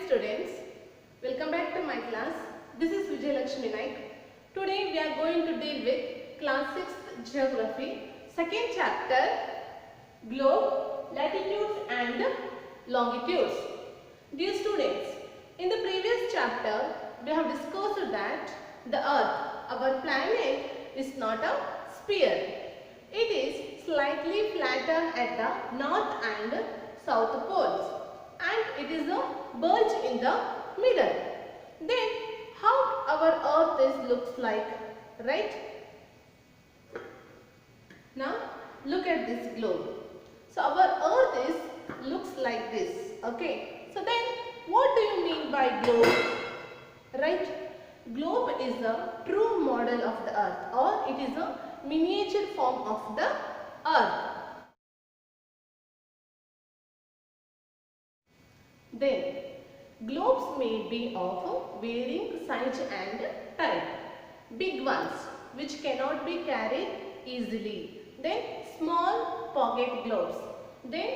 students, welcome back to my class. This is Vijay Lakshmi Naik. Today we are going to deal with class 6th geography, second chapter, globe, latitudes and longitudes. Dear students, in the previous chapter we have discussed that the earth, our planet, is not a sphere. It is slightly flatter at the north and south poles, and it is a bulge in the middle. Then how our earth looks like, right? Now look at this globe. So our earth looks like this. Okay. So then what do you mean by globe? Right? Globe is a true model of the earth, or it is a miniature form of the earth. Then globes may be of varying size and type. Big ones which cannot be carried easily. Then small pocket globes. Then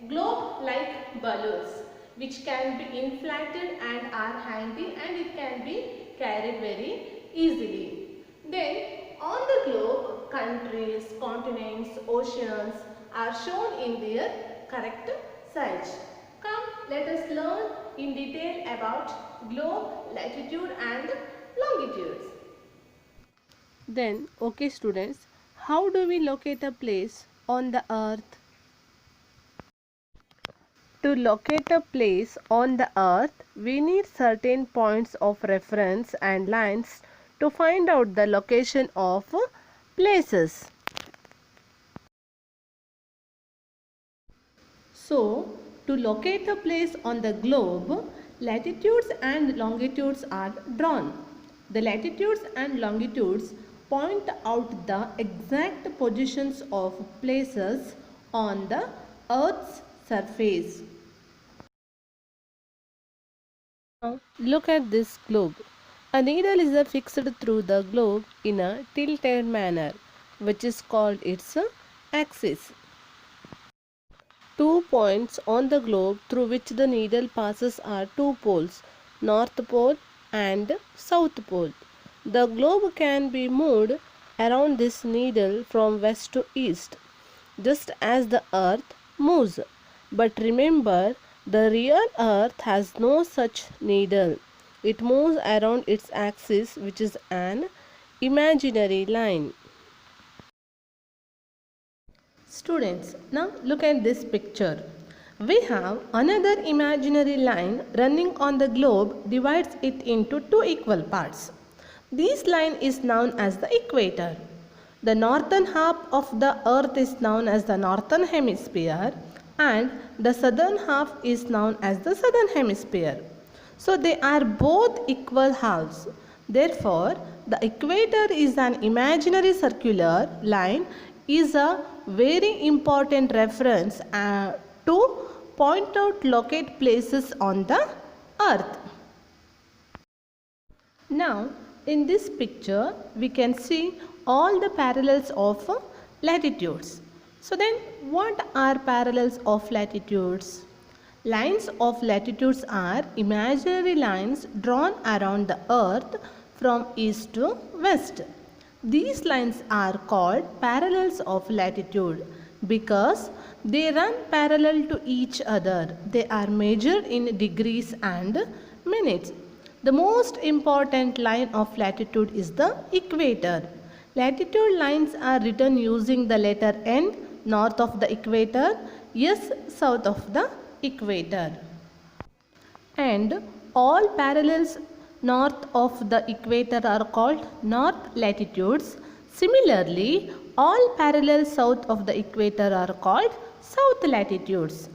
globe like balloons which can be inflated and are handy, and it can be carried very easily. Then on the globe, countries, continents, oceans are shown in their correct size. Come, let us learn in detail about globe, latitude and longitudes. Then, okay students, how do we locate a place on the earth? To locate a place on the earth, we need certain points of reference and lines to find out the location of places. So, to locate a place on the globe, latitudes and longitudes are drawn. The latitudes and longitudes point out the exact positions of places on the earth's surface. Now, look at this globe. A needle is fixed through the globe in a tilted manner, which is called its axis. 2 points on the globe through which the needle passes are 2 poles, North Pole and South Pole. The globe can be moved around this needle from west to east, just as the earth moves. But remember, the real earth has no such needle. It moves around its axis, which is an imaginary line. Students, now look at this picture. We have another imaginary line running on the globe, divides it into 2 equal parts. This line is known as the equator. The northern half of the earth is known as the northern hemisphere, and the southern half is known as the southern hemisphere. So they are both equal halves. Therefore, the equator is an imaginary circular line, is a very important reference to point out locate places on the earth. Now in this picture we can see all the parallels of latitudes. So then what are parallels of latitudes? Lines of latitudes are imaginary lines drawn around the earth from east to west. These lines are called parallels of latitude because they run parallel to each other. They are measured in degrees and minutes. The most important line of latitude is the equator. Latitude lines are written using the letter N north of the equator, S south of the equator. And all parallels north of the equator are called north latitudes. Similarly, all parallels south of the equator are called south latitudes.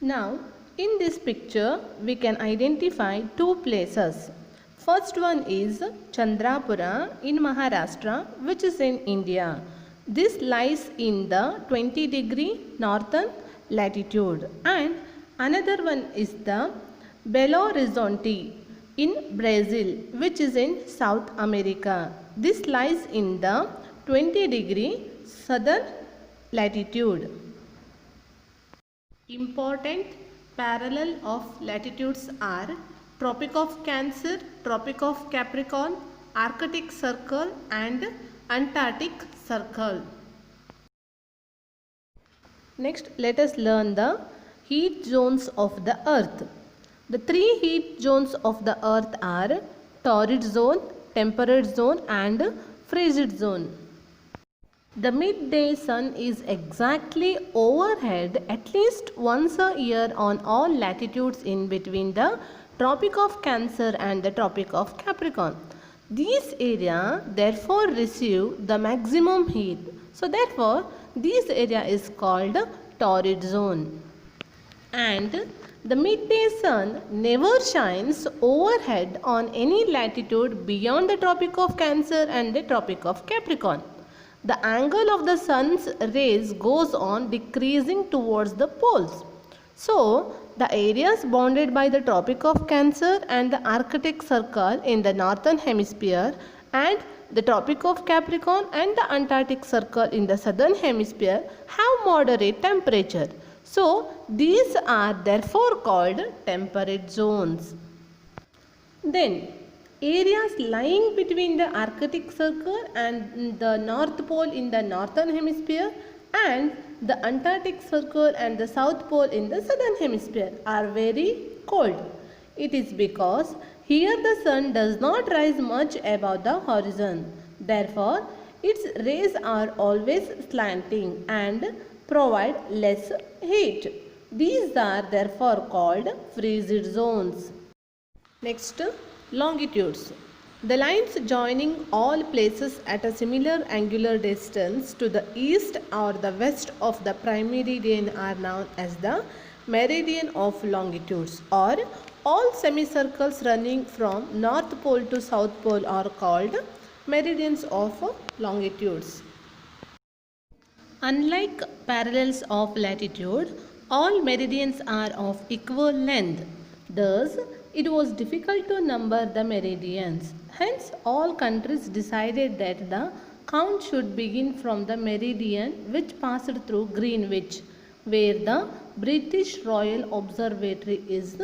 Now, in this picture, we can identify 2 places. First one is Chandrapura in Maharashtra, which is in India. This lies in the 20° northern latitude, and another one is the Belo Horizonte in Brazil, which is in South America. This lies in the 20° southern latitude. Important parallel of latitudes are Tropic of Cancer, Tropic of Capricorn, Arctic Circle and Antarctic Circle. Next, let us learn the heat zones of the earth. The three heat zones of the earth are torrid zone, temperate zone and frigid zone. The midday sun is exactly overhead at least once a year on all latitudes in between the Tropic of Cancer and the Tropic of Capricorn. These areas therefore receive the maximum heat. So therefore this area is called torrid zone. And the midday sun never shines overhead on any latitude beyond the Tropic of Cancer and the Tropic of Capricorn. The angle of the sun's rays goes on decreasing towards the poles. So, the areas bounded by the Tropic of Cancer and the Arctic Circle in the northern hemisphere and the Tropic of Capricorn and the Antarctic Circle in the southern hemisphere have moderate temperature. So, these are therefore called temperate zones. Then, areas lying between the Arctic Circle and the North Pole in the northern hemisphere and the Antarctic Circle and the South Pole in the southern hemisphere are very cold. It is because here the sun does not rise much above the horizon. Therefore, its rays are always slanting and provide less heat. These are therefore called frigid zones. Next, longitudes. The lines joining all places at a similar angular distance to the east or the west of the prime meridian are known as the meridian of longitudes, or all semicircles running from north pole to south pole are called meridians of longitudes. Unlike parallels of latitude, all meridians are of equal length. Thus, it was difficult to number the meridians. Hence, all countries decided that the count should begin from the meridian which passed through Greenwich, where the British Royal Observatory is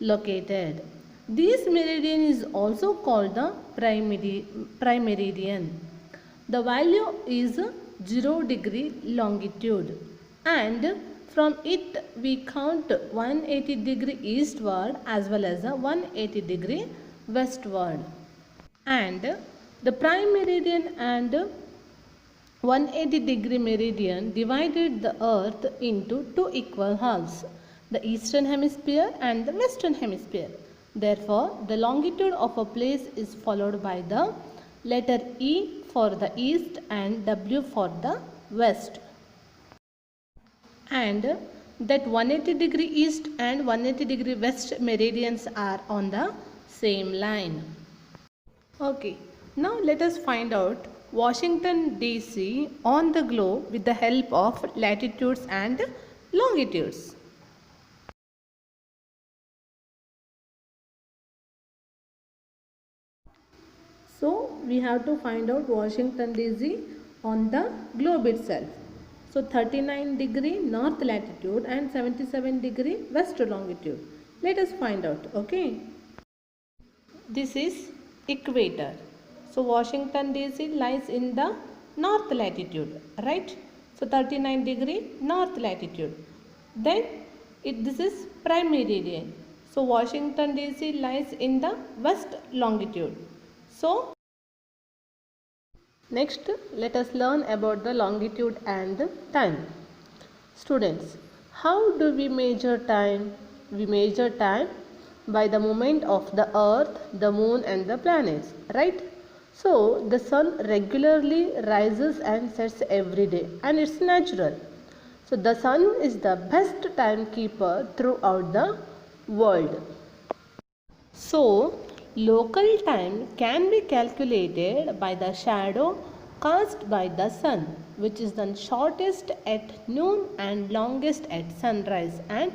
located. This meridian is also called the prime meridian. The value is 0 degree longitude, and from it we count 180 degree eastward as well as 180 degree westward. And the prime meridian and 180 degree meridian divided the earth into two equal halves, the eastern hemisphere and the western hemisphere. Therefore, the longitude of a place is followed by the letter E for the east and W for the west. And that 180 degree east and 180 degree west meridians are on the same line. Okay, now let us find out Washington DC on the globe with the help of latitudes and longitudes. So we have to find out Washington DC on the globe itself. So 39 degree north latitude and 77 degree west longitude. Let us find out. Okay. This is equator. So Washington DC lies in the north latitude, right? So 39 degree north latitude. Then this is prime meridian. So Washington DC lies in the west longitude. So next, let us learn about the longitude and time. Students, how do we measure time? We measure time by the movement of the earth, the moon and the planets, right? So, the sun regularly rises and sets every day and it's natural. So, the sun is the best timekeeper throughout the world. So, local time can be calculated by the shadow cast by the sun, which is the shortest at noon and longest at sunrise and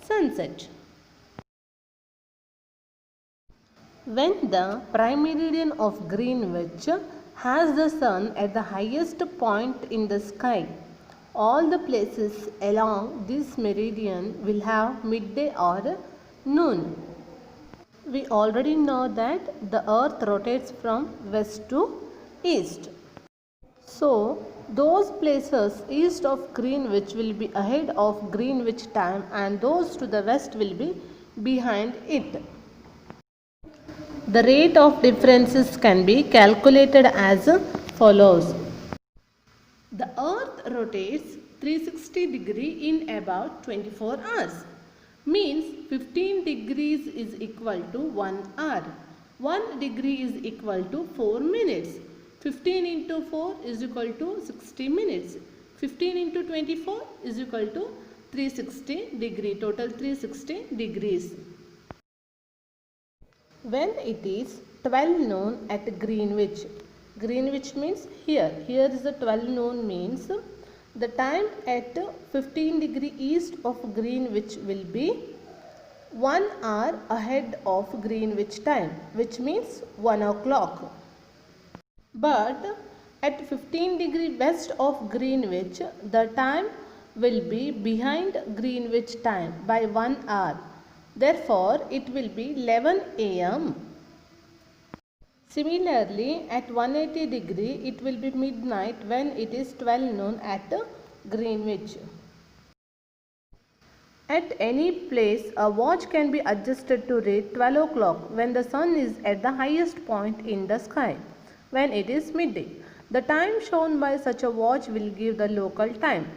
sunset. When the prime meridian of Greenwich has the sun at the highest point in the sky, all the places along this meridian will have midday or noon. We already know that the earth rotates from west to east. So, those places east of Greenwich will be ahead of Greenwich time and those to the west will be behind it. The rate of differences can be calculated as follows. The earth rotates 360 degrees in about 24 hours. Means 15 degrees is equal to 1 hour. 1 degree is equal to 4 minutes. 15 into 4 is equal to 60 minutes. 15 into 24 is equal to 360 degree. Total 360 degrees. When it is 12 noon at Greenwich. Greenwich means here. Here is the 12 noon means the time at 15 degree east of Greenwich will be 1 hour ahead of Greenwich time, which means 1 o'clock. But at 15 degree west of Greenwich, the time will be behind Greenwich time by 1 hour. Therefore, it will be 11 am. Similarly, at 180 degree, it will be midnight when it is 12 noon at Greenwich. At any place, a watch can be adjusted to read 12 o'clock when the sun is at the highest point in the sky, when it is midday. The time shown by such a watch will give the local time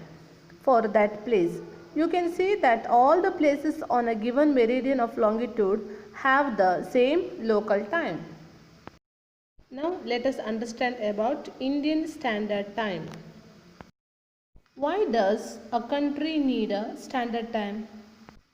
for that place. You can see that all the places on a given meridian of longitude have the same local time. Now let us understand about Indian Standard Time. Why does a country need a standard time?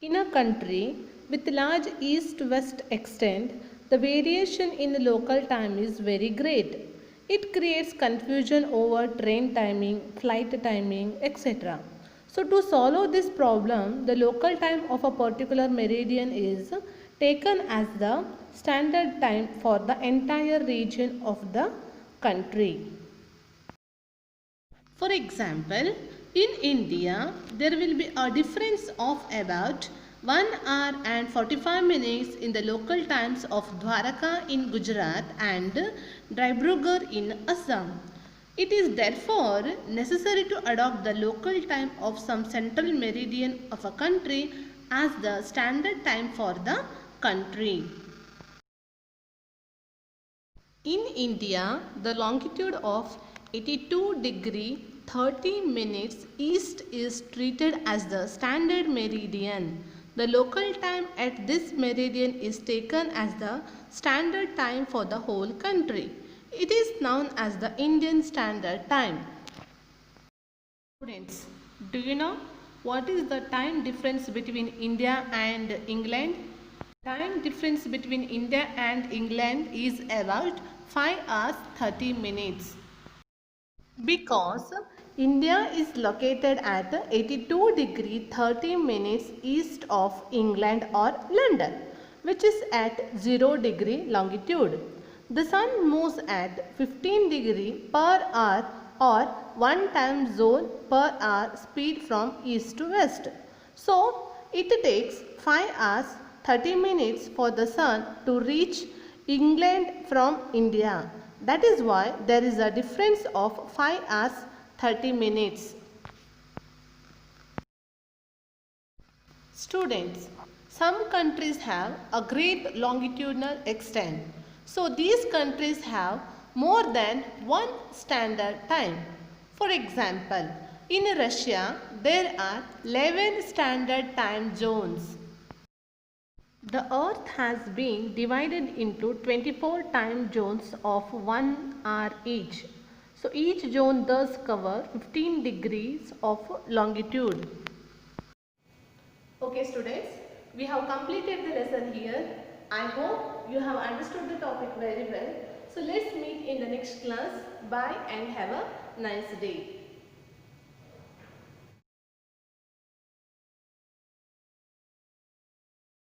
In a country with large east-west extent, the variation in the local time is very great. It creates confusion over train timing, flight timing, etc. So to solve this problem, the local time of a particular meridian is taken as the standard time for the entire region of the country. For example, in India, there will be a difference of about 1 hour and 45 minutes in the local times of Dwarka in Gujarat and Dibrugarh in Assam. It is therefore necessary to adopt the local time of some central meridian of a country as the standard time for the country. In India, the longitude of 82 degree 30 minutes east is treated as the standard meridian. The local time at this meridian is taken as the standard time for the whole country. It is known as the Indian Standard Time. Students, do you know what is the time difference between India and England? Time difference between India and England is about 5 hours 30 minutes. Because India is located at 82 degree 30 minutes east of England or London, which is at 0 degree longitude. The sun moves at 15 degree per hour or 1 time zone per hour speed from east to west. So, it takes 5 hours 30 minutes for the sun to reach England from India. That is why there is a difference of 5 hours 30 minutes. Students, some countries have a great longitudinal extent. So these countries have more than one standard time. For example, in Russia, there are 11 standard time zones. The earth has been divided into 24 time zones of 1 hour each. So each zone does cover 15 degrees of longitude. Okay students, we have completed the lesson here. I hope you have understood the topic very well. So let's meet in the next class. Bye and have a nice day.